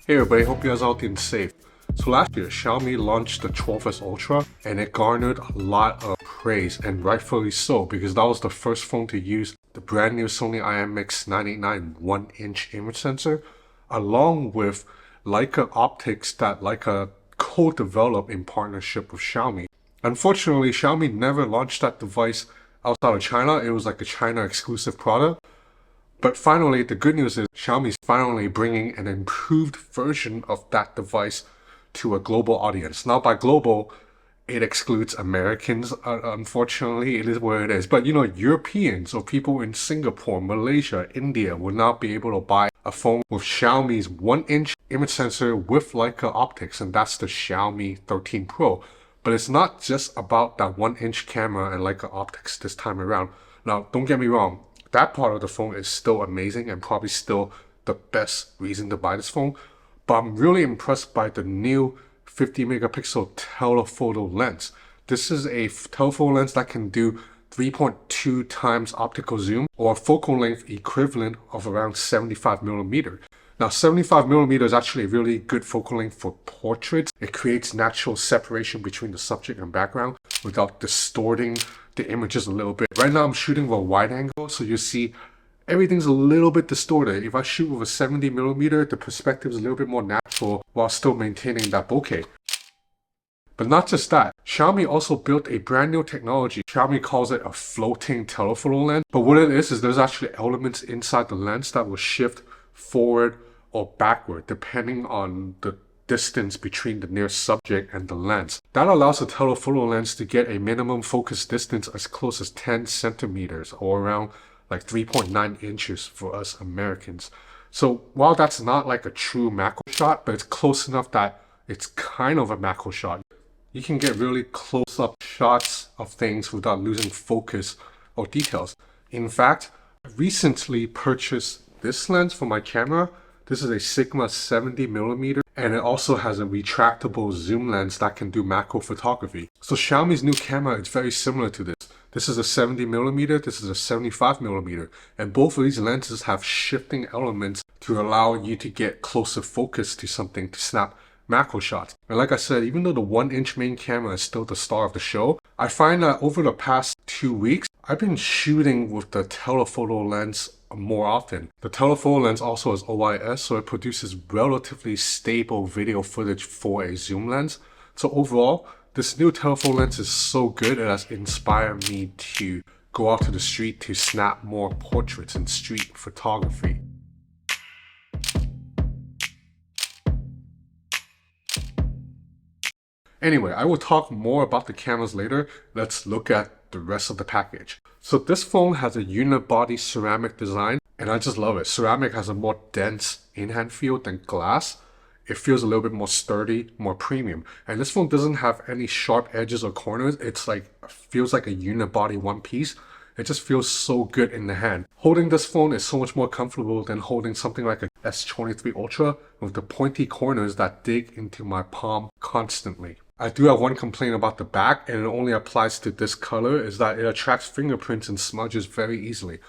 Hey everybody, hope you guys are all doing safe. So last year, Xiaomi launched the 12S Ultra and it garnered a lot of praise, and rightfully so, because that was the first phone to use the brand new Sony IMX989 1-inch image sensor, along with Leica optics that Leica co-developed in partnership with Xiaomi. Unfortunately, Xiaomi never launched that device outside of China. It was like a China exclusive product. But finally, the good news is Xiaomi's finally bringing an improved version of that device to a global audience. Now, by global, it excludes Americans. Unfortunately, it is what it is. But Europeans or people in Singapore, Malaysia, India will now be able to buy a phone with Xiaomi's 1-inch image sensor with Leica optics, and that's the Xiaomi 13 Pro. But it's not just about that 1-inch camera and Leica optics this time around. Now, don't get me wrong. That part of the phone is still amazing and probably still the best reason to buy this phone. But I'm really impressed by the new 50 megapixel telephoto lens. This is a telephoto lens that can do 3.2 times optical zoom, or a focal length equivalent of around 75 millimeter. Now 75 millimeter is actually a really good focal length for portraits. It creates natural separation between the subject and background without distorting the images a little bit. Right now I'm shooting with a wide angle, so you see everything's a little bit distorted. If I shoot with a 70 millimeter, the perspective is a little bit more natural while still maintaining that bokeh. But not just that, Xiaomi also built a brand new technology. Xiaomi calls it a floating telephoto lens. But what it is there's actually elements inside the lens that will shift forward or backward depending on the distance between the near subject and the lens. That allows the telephoto lens to get a minimum focus distance as close as 10 centimeters or around like 3.9 inches for us Americans. So while that's not like a true macro shot, but it's close enough that it's kind of a macro shot. You can get really close-up shots of things without losing focus or details. In fact, I recently purchased this lens for my camera. This is a Sigma 70 millimeter, and it also has a retractable zoom lens that can do macro photography. So Xiaomi's new camera is very similar to this. This is a 70 millimeter, this is a 75 millimeter, and both of these lenses have shifting elements to allow you to get closer focus to something to snap macro shots. And like I said, even though the 1-inch main camera is still the star of the show, I find that over the past 2 weeks, I've been shooting with the telephoto lens more often. The telephoto lens also has OIS, so it produces relatively stable video footage for a zoom lens. So overall, this new telephoto lens is so good, it has inspired me to go out to the street to snap more portraits and street photography. Anyway, I will talk more about the cameras later. Let's look at the rest of the package. So this phone has a unibody ceramic design, and I just love it. Ceramic has a more dense in-hand feel than glass. It feels a little bit more sturdy, more premium. And this phone doesn't have any sharp edges or corners. Feels like a unibody one piece. It just feels so good in the hand. Holding this phone is so much more comfortable than holding something like a S23 Ultra with the pointy corners that dig into my palm constantly. I do have one complaint about the back, and it only applies to this color, is that it attracts fingerprints and smudges very easily.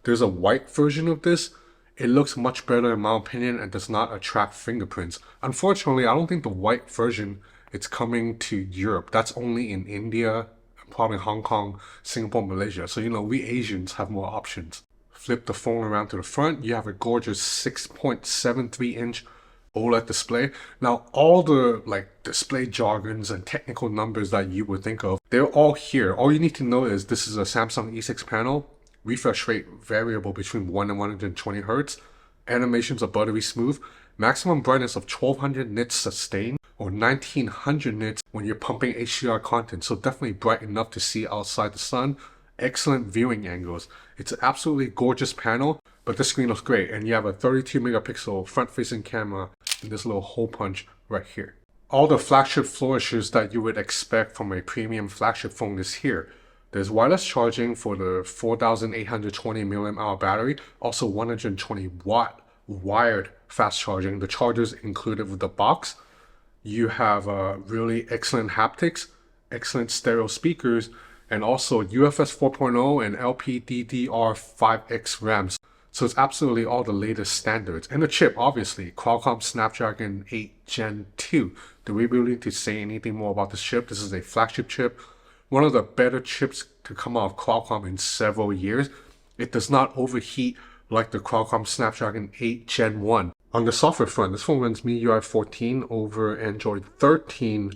There's a white version of this. It looks much better in my opinion and does not attract fingerprints. Unfortunately, I don't think the white version is coming to Europe. That's only in India, probably Hong Kong, Singapore, Malaysia. So we Asians have more options. Flip the phone around to the front, you have a gorgeous 6.73 inch OLED display. Now all the display jargons and technical numbers that you would think of, they're all here. All you need to know is this is a Samsung E6 panel, refresh rate variable between 1 and 120 Hz, animations are buttery smooth, maximum brightness of 1200 nits sustained or 1900 nits when you're pumping HDR content, so definitely bright enough to see outside the sun. Excellent viewing angles. It's an absolutely gorgeous panel, but the screen looks great, and you have a 32 megapixel front-facing camera and this little hole punch right here. All the flagship flourishes that you would expect from a premium flagship phone is here. There's wireless charging for the 4820 mAh battery, also 120 watt wired fast charging. The charger's included with the box. You have really excellent haptics, excellent stereo speakers, and also UFS 4.0 and LPDDR5X RAMs. So it's absolutely all the latest standards. And the chip, obviously, Qualcomm Snapdragon 8 Gen 2. Do we really need to say anything more about this chip? This is a flagship chip, one of the better chips to come out of Qualcomm in several years. It does not overheat like the Qualcomm Snapdragon 8 Gen 1. On the software front, this phone runs MIUI 14 over Android 13,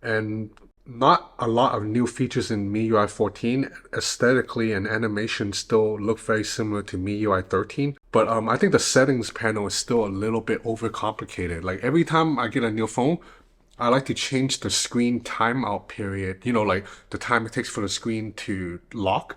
and not a lot of new features in MIUI 14. Aesthetically and animation still look very similar to MIUI 13, but I think the settings panel is still a little bit overcomplicated. Like every time I get a new phone, I like to change the screen timeout period, like the time it takes for the screen to lock.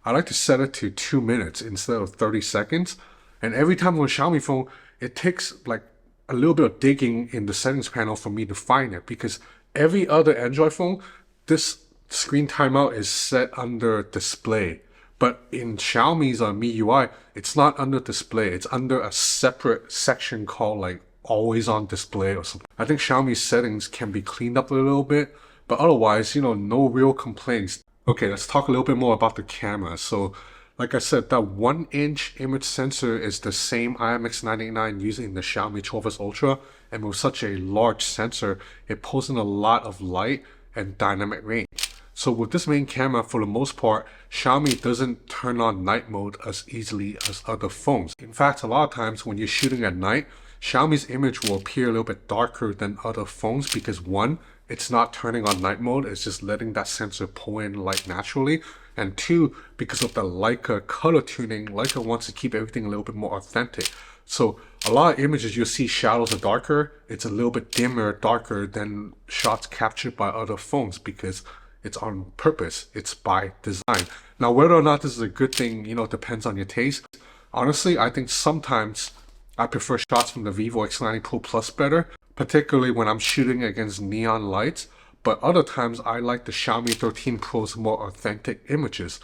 I like to set it to 2 minutes instead of 30 seconds. And every time with a Xiaomi phone, it takes like a little bit of digging in the settings panel for me to find it, because every other Android phone, this screen timeout is set under display. But in Xiaomi's MIUI, it's not under display. It's under a separate section called like always on display or something. I think Xiaomi's settings can be cleaned up a little bit, but otherwise, no real complaints. Okay, let's talk a little bit more about the camera. So, like I said, that 1-inch image sensor is the same IMX989 using the Xiaomi 12S Ultra, and with such a large sensor, it pulls in a lot of light and dynamic range. So with this main camera, for the most part, Xiaomi doesn't turn on night mode as easily as other phones. In fact, a lot of times when you're shooting at night, Xiaomi's image will appear a little bit darker than other phones because one, it's not turning on night mode, it's just letting that sensor pull in light naturally. And two, because of the Leica color tuning, Leica wants to keep everything a little bit more authentic. So a lot of images you'll see shadows are darker, it's a little bit dimmer, darker than shots captured by other phones because it's on purpose, it's by design. Now whether or not this is a good thing, depends on your taste. Honestly, I think sometimes I prefer shots from the Vivo X90 Pro Plus better, particularly when I'm shooting against neon lights, but other times I like the Xiaomi 13 Pro's more authentic images.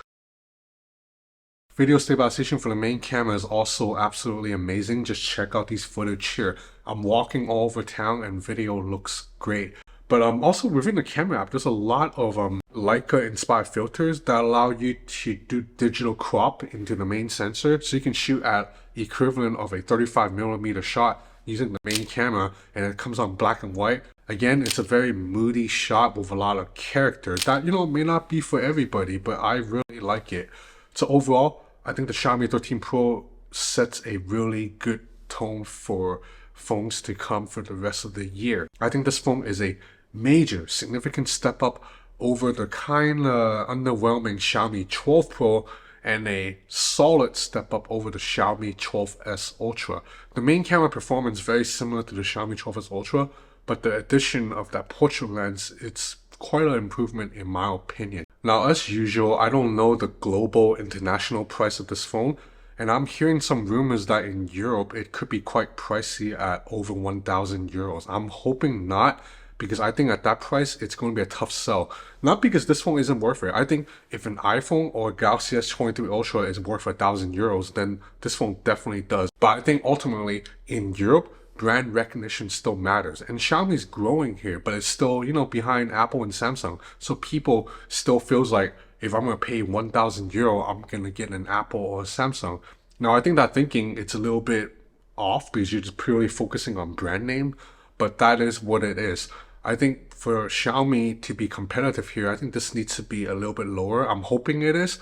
Video stabilization for the main camera is also absolutely amazing. Just check out these footage here. I'm walking all over town and video looks great. But also within the camera app, there's a lot of Leica inspired filters that allow you to do digital crop into the main sensor, so you can shoot at equivalent of a 35mm shot using the main camera, and it comes on black and white. Again, it's a very moody shot with a lot of character that may not be for everybody, but I really like it. So overall, I think the Xiaomi 13 Pro sets a really good tone for phones to come for the rest of the year. I think this phone is a major, significant step up over the kind of underwhelming Xiaomi 12 Pro and a solid step up over the Xiaomi 12S Ultra. The main camera performance is very similar to the Xiaomi 12S Ultra, but the addition of that portrait lens, it's quite an improvement in my opinion. Now, as usual, I don't know the global international price of this phone, and I'm hearing some rumors that in Europe it could be quite pricey at over 1,000 euros. I'm hoping not, because I think at that price it's going to be a tough sell. Not because this phone isn't worth it. I think if an iPhone or a Galaxy S23 Ultra is worth 1,000 euros, then this phone definitely does. But I think ultimately in Europe, brand recognition still matters. And Xiaomi's growing here, but it's still, behind Apple and Samsung. So people still feels like if I'm going to pay 1,000 euro, I'm going to get an Apple or a Samsung. Now, I think that thinking it's a little bit off because you're just purely focusing on brand name, but that is what it is. I think for Xiaomi to be competitive here, I think this needs to be a little bit lower. I'm hoping it is.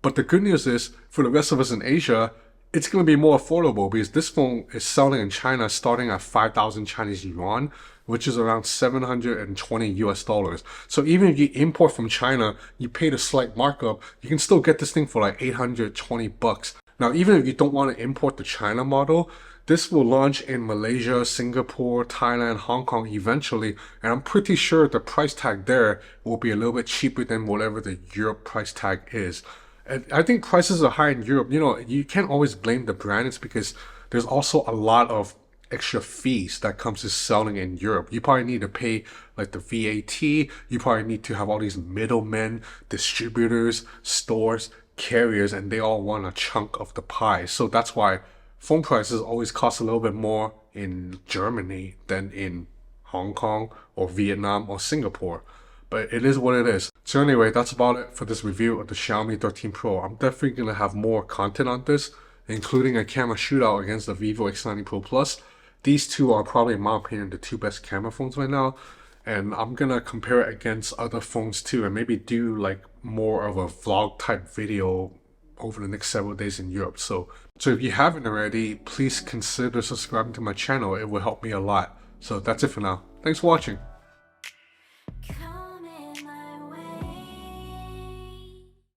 But the good news is, for the rest of us in Asia, it's going to be more affordable because this phone is selling in China starting at 5,000 Chinese yuan, which is around 720 US dollars. So even if you import from China, you paid a slight markup, you can still get this thing for like 820 bucks. Now, even if you don't want to import the China model, this will launch in Malaysia, Singapore, Thailand, Hong Kong eventually, and I'm pretty sure the price tag there will be a little bit cheaper than whatever the Europe price tag is. And I think prices are high in Europe. You can't always blame the brand. It's because there's also a lot of extra fees that comes to selling in Europe. You probably need to pay like the VAT. You probably need to have all these middlemen, distributors, stores, carriers, and they all want a chunk of the pie. So that's why phone prices always cost a little bit more in Germany than in Hong Kong or Vietnam or Singapore. But it is what it is. So anyway, that's about it for this review of the Xiaomi 13 Pro. I'm definitely going to have more content on this, including a camera shootout against the Vivo X90 Pro Plus. These two are probably, in my opinion, the two best camera phones right now. And I'm gonna compare it against other phones too, and maybe do like more of a vlog type video over the next several days in Europe. So if you haven't already, please consider subscribing to my channel. It will help me a lot. So that's it for now. Thanks for watching.